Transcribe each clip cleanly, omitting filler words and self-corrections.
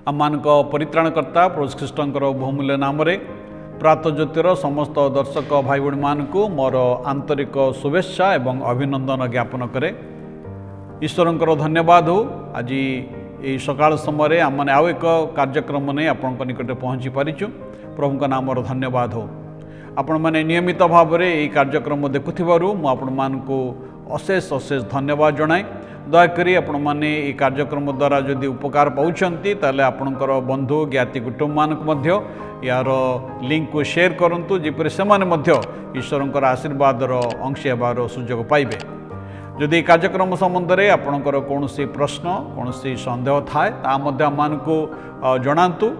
आम परित्राणकर्ता प्रभु ख्रीष्टर बहुमूल्य नाम प्रातः ज्योतिर समस्त दर्शक भाई भाई मानक मोर आंतरिक शुभेच्छा एवं अभिनंदन ज्ञापन करे। ईश्वर धन्यवाद हो आज ये सकाल समय आम मैंने आउ एक कार्यक्रम नहीं आपण निकट पहुँची पारिचु। प्रभु नाम धन्यवाद हो। आपण मैंने नियमित भाव में ये कार्यक्रम देखुथिबारु मु आपण मानकु अशेष अशेष धन्यवाद जनाए। दयाकोरी आपण मैंने ये कार्यक्रम द्वारा जदि उपकार पाउछंती ताले आपणकर बंधु ज्ञाति कुटुंब मानक मध्य यार लिंक को शेयर करंतु जेपरि सेमाने मध्य ईश्वरंकर आशीर्वादर अंश हेबार सुजोग पाइबे। जदि कार्यक्रम संबंध में आपणकर कौनसी प्रश्न कौनसी संदेह थाए ता मध्य आमानकु जणांतु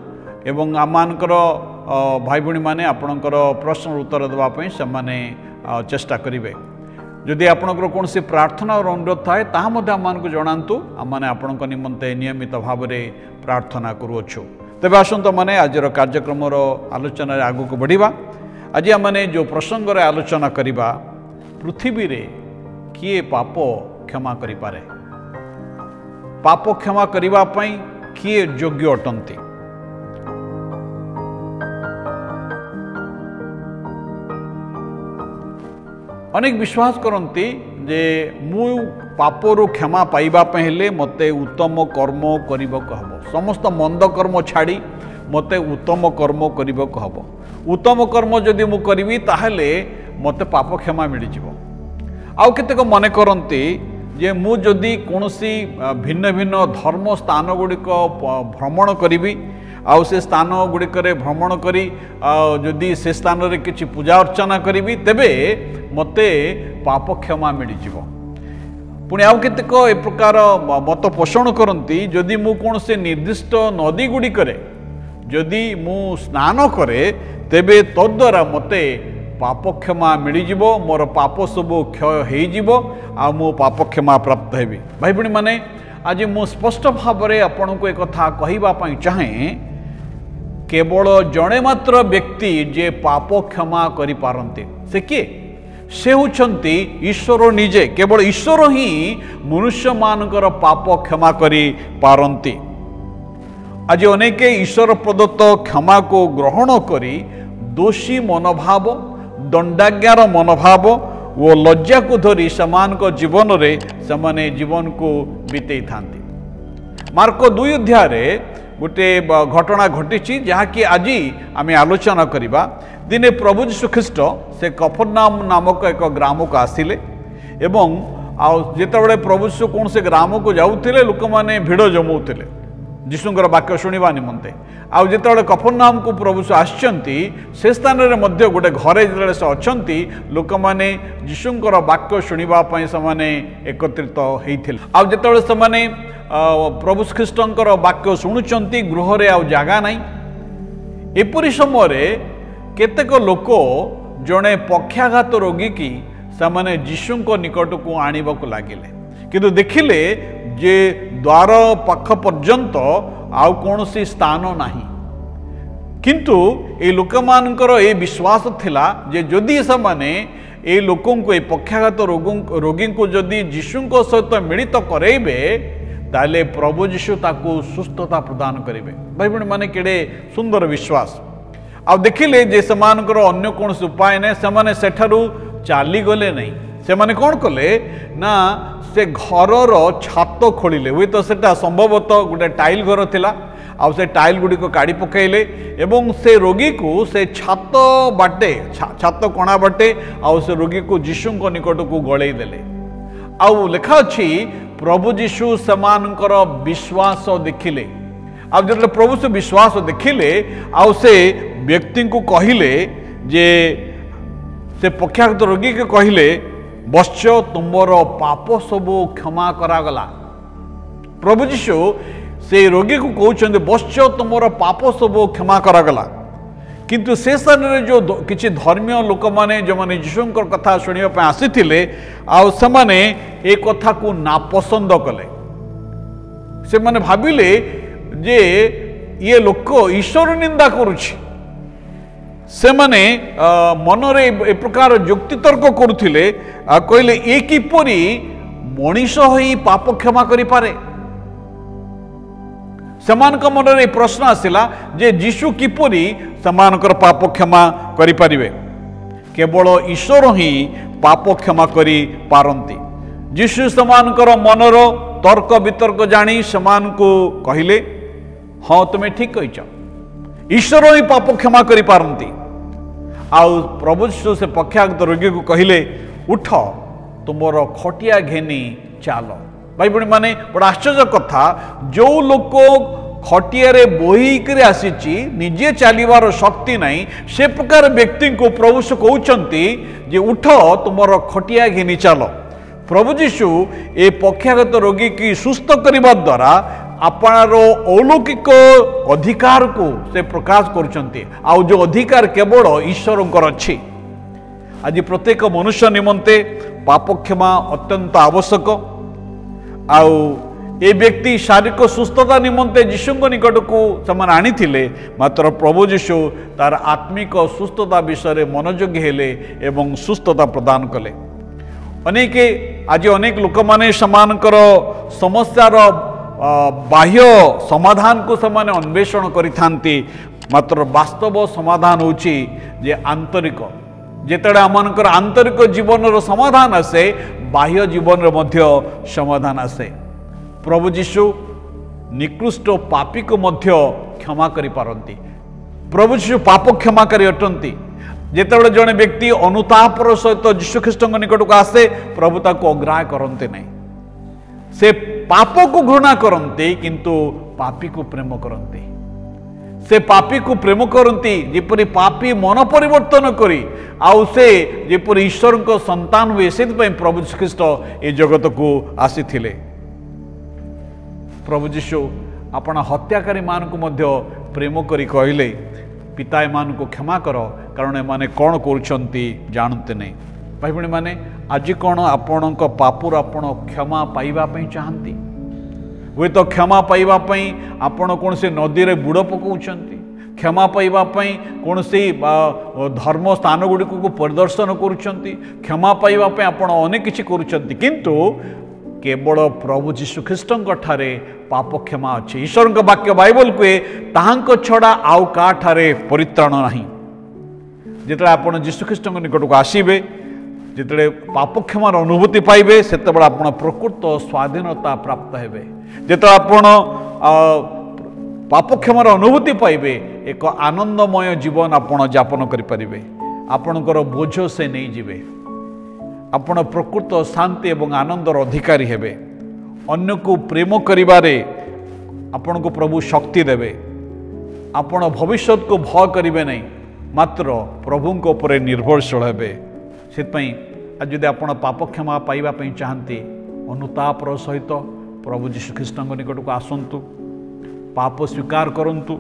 एवं आमानकर भाई भणी माने आपणकर प्रश्न उत्तर देबा पई सेमाने चेष्टा करिवे। जदि आपणकर कौनसी प्रार्थना और अनुरोध थाए ता मध्य आमानकु जणांतु आमाने आपणक निमंते नियमित भाव में प्रार्थना करूछु। तेबे आसंतु माने आजर कार्यक्रम आलोचना आगु को बढ़िबा। आज आमने जो प्रसंग रे आलोचना करिबा पृथ्वी रे किए पाप क्षमा करि पारे, पाप क्षमा करिबा पई किए योग्य अटंती। अनेक विश्वास करती जे मु पापरु क्षमा पाइबा पहले मते उत्तम कर्म करिबक हबो। समस्त मंद कर्म छाड़ी मते उत्तम कर्म करिबक हबो। उत्तम कर्म जदि मु करिवि ताहले मते पाप क्षमा मिल जिवो। आउ केतेक मने करती जे मु जदि कोनोसी भिन्न भिन्न धर्म स्थान गुड़िक भ्रमण करिवि आउ से स्थान गुड़िक भ्रमण करी जदि से स्थान रे किछि पूजा अर्चना करिवि तेबे मते पाप क्षमा मिल जिवो। पुणी आउ केतेक ए प्रकार मत पोषण करती जदि मु कोनोसी निर्दिष्ट नदी गुड़िक जदि मु स्नान करे तेबे तद्वारा मते पाप क्षमा मिल जिवो। मोर पाप सब क्षय हो जिवो आ मु पाप क्षमा प्राप्त हेबी। भाई भणी माने आज मु स्पष्ट भाव में आपन को एक कथा कहिबा पई चाहे केवल जड़े मात्र व्यक्ति जे पाप क्षमा करि पारंते से किए से होछंती ईश्वर निजे। केवल ईश्वर ही मनुष्य मानकर पाप क्षमा करि पारंती। आज अनेक ईश्वर प्रदत्त क्षमा को ग्रहण करी दोषी मनोभाव दंडाज्ञार मनोभाव वो लज्जा को धरी समान को जीवन रे समाने जीवन को बीते थांती। मार्क 2 अध्याय गोटे घटना घटी जहाँकि आज आम आलोचना करिबा। दिने प्रभु यीशु ख्रीष्ट से कफरनाम नामक एक ग्राम को आसिले एवं जिते प्रभु यीशु कौन से ग्राम को जाऊले लोक मैंने भिड़ जमाऊले यीशुंकर वाक्य शुणा निमंते। आउ जिते कफरनाम को प्रभु आसचंती से स्थान में गोटे घरे जो से अच्छी लोक मैंने यीशुंकर वाक्य शुणा से एकत्रित होते। आउ जिते से प्रभु ख्रीष्टर वाक्य शुणुंट गृह आउ जगह नाई एपरी समय केतेक लोक जड़े पक्षाघात रोगी की से यीशु निकट को आणवाक लगिले किंतु देखिले जे द्वार पाख पर्यंत आउ कौन सी स्थान नहीं। किंतु ये लोक मानकर ए विश्वास थिला जे जदि से ए लोकों को ए पक्षाघात रोगी को जदि यीशु सहित मिलित करेबे ताले प्रभु यीशु ताकू सुस्थता प्रदान करेंगे। भाई भणी माने केड़े सुंदर विश्वास। आ देखिले जे सेमानकर अन्य कौन उपाय नहीं सेमाने सेठारु चाली गले नहीं। सेमाने कौन कले ना से घरर छात खोलिले हुए तो सेटा संभवतः गोटे टाइल घर थिला आ से टाइल गुड़ी को काढ़ी पकाइले एवं से रोगी को से छात बाटे छात कणा बाटे आ से रोगी को यीशु निकट को गड़े देले। आउ लेखा अच्छी प्रभु यीशु सेमानकर विश्वास देखिले। अब जो प्रभु से विश्वास देखिले आउ से व्यक्ति को कहिले जे से पक्षाघात रोगी के कहिले बश्च तुमर पाप सब क्षमा करागला। प्रभु यीशु से रोगी को कहते बश्च तुमर पाप सब क्षमा करागला। किंतु से स्थान में जो किसी धर्मीय लोक मैंने जो मैंने यीशुंकर कथा शुणा आसी आउ से एक कथा को नापसंद कले। से माने भाविले जे ये लोक ईश्वर निंदा करुछि। से माने मनरे ए प्रकार युक्ति तर्क करुथिले कहले ए किपरि मनीष होई पाप क्षमा करि पारे। सेमानक मन में प्रश्न आसला जे यीशु किपरि सेमानकर पाप क्षमा करि परिबे। केवल ईश्वर ही पाप क्षमा करि पारंती। यीशु सेमानकर मनर तर्क वितर्क जानी सेमानकु कहिले हाँ तुम्हें ठीक कहिଛ, ईश्वर ही पाप क्षमा करि पारंती। आउ प्रभु यीशु से पक्षागत रोगी को कहिले उठ तुमर खटिया घेनी चाल। भाई बड़ी माने बड़ा आश्चर्य कथा, जो लोक खटिया बोहीक आसी निजे चलवार शक्ति नहीं से प्रकार व्यक्ति को प्रभु से कहते जे उठ तुमर खटिया घेनी चाल। प्रभु यीशु ए पक्षागत रोगी की सुस्थ करने द्वारा आपणार अलौकिक अधिकार को से प्रकाश करुचंती। आउ जो अधिकार केवल ईश्वर अच्छी। आज प्रत्येक मनुष्य निमंते पाप क्षमा अत्यंत आवश्यक। आउ ए व्यक्ति शारीरिक सुस्थता निमंते यीशु निकट को समान आनी थिले, मात्र प्रभु यीशु तार आत्मिक सुस्थता विषय मनोयोगी हेले एवं सुस्थता प्रदान कले। अनेक आज अनेक लोक माने समानकर समस्यार बाह्य समाधान को समान अन्वेषण करिथांती, मात्र वास्तव समाधान होची जे आंतरिक। जेतडे आमनकर आंतरिक जीवन समाधान आसे बाह्य जीवन मध्य समाधान आसे। प्रभु यीशु निकृष्ट पापी को मध्य क्षमा करि पारंती। प्रभु यीशु पाप क्षमाकारी अटंती। जेतबेले जने व्यक्ति अनुतापर सहित यीशु ख्रीष्ट निकट को आसे प्रभु ताको अग्राह्य करते नहीं। से पाप को घृणा करते किंतु पापी को प्रेम करते। से पापी को प्रेम करती जेपरी पापी मन परिवर्तन करी आउ से जेपरी ईश्वर को संतान हुए से प्रभु यीशु ख्रीष्ट ए जगत को आसीथिले। प्रभु यीशु अपना हत्याकारी मान को मध्य प्रेम करी कहले पिता एमान को क्षमा कर कारण एमाने कौन करुछंती जानते नहीं। भाई भणी माने आज कौन आपण पापुर आपण क्षमा पाइबा पई चाहती। हुए तो क्षमा पाइबा पई आपण कौन से नदी रे बुड़ पकाउछंती, क्षमा पाइबा पई कौन से धर्म स्थान गुड़िक को परिदर्शन करुछंती, क्षमा पाइबा पई आपण अनेक किछि करुछंती, किंतु केवल प्रभु यीशु ख्रीष्ट ठारे पाप क्षमा अच्छे। ईश्वर वाक्य बाइबल कहे ताहांक छड़ा आउ का ठारे परित्राण नहीं। जिते आप यीशु ख्रीष्ट निकट को आसबे, जिते पाप क्षमार अनुभूति पाइबे से आप प्रकृत स्वाधीनता प्राप्त हेबे। जिते आप पाप क्षमार अनुभूति पाइबे एक आनंदमय जीवन आपण यापन करें। आपणकर बोझ से नहीं जीवे, आपण प्रकृत शांति एवं आनंदर अधिकारी हेबे। अन्य को प्रेम करिबारे आपण को प्रभु शक्ति देवे। आपण भविष्य को भय करिवे नहीं, मात्र प्रभु को ऊपर निर्भरशील हेबे। सेतपई आज जदि आपण पाप क्षमा पाइबा पई चाहंती अनुतापर सहित प्रभु यीशु ख्रीष्ट निकट को आसंतु, पाप स्वीकार करंतु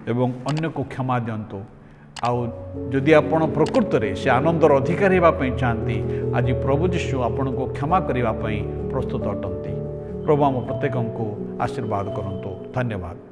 एवं अन्य को क्षमा दियंतु। आउ जदि आपण प्रकृत रे से आनंदर अधिकारी होगा चाहती आज प्रभु यीशु आपण को क्षमा करने प्रस्तुत अटंती। प्रभु आम प्रत्येक को आशीर्वाद करंतु। धन्यवाद।